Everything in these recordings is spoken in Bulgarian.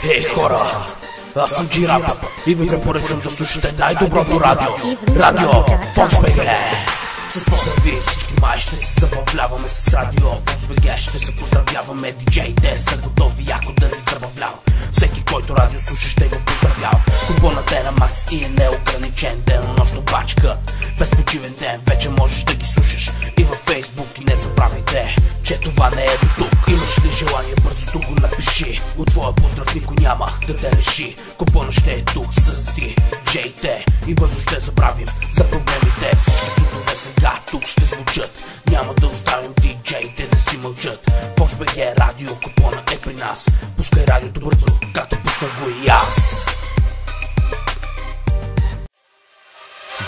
Хей хора, аз съм G-Rap и ви препоръчвам да слушате най-доброто радио. Радио FoxBG. С поздрави всички май ще се забавляваме с радио FoxBG. Ще се поздравяваме, диджеите са готови яко да ни забавлявам. Всеки, който радио слуша, ще го поздравява. Купонът е на макс и е неограничен. Денонощно бачка, безпочивен ден. Вече можеш да ги слушаш и във Facebook. И не забравяйте, че това не е до тук. Имаш ли желание, бързо тук го напиши. От твоя поздрав никой няма да те реши. Купонът ще е тук с диджеите и бързо ще забравим за проблемите. Всички трудове сега тук ще звучат. Няма да оставим диджеите да си мълчат. FoxBG радио, купона е при нас. Пускай радиото бързо, както пусна го и аз.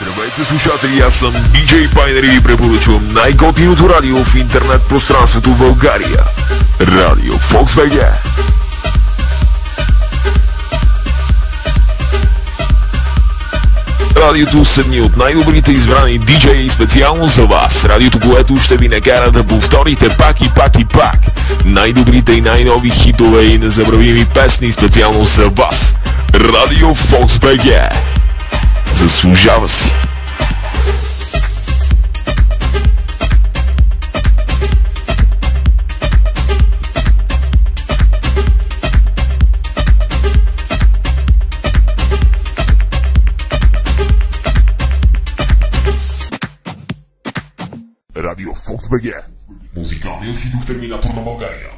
Здравейте, слушатели, аз съм DJ Пайнер и ви препоръчвам най-готиното радио в интернет пространството в България. Радио FoxBG. Радиото с едни от най-добрите избрани диджеи специално за вас. Радиото, което ще ви накара да повторите пак и пак и пак най-добрите и най-нови хитове и незабравими песни специално за вас. Радио FoxBG. Заслужава си. Радио FoxBG. Музикалният хитов терминатор на България.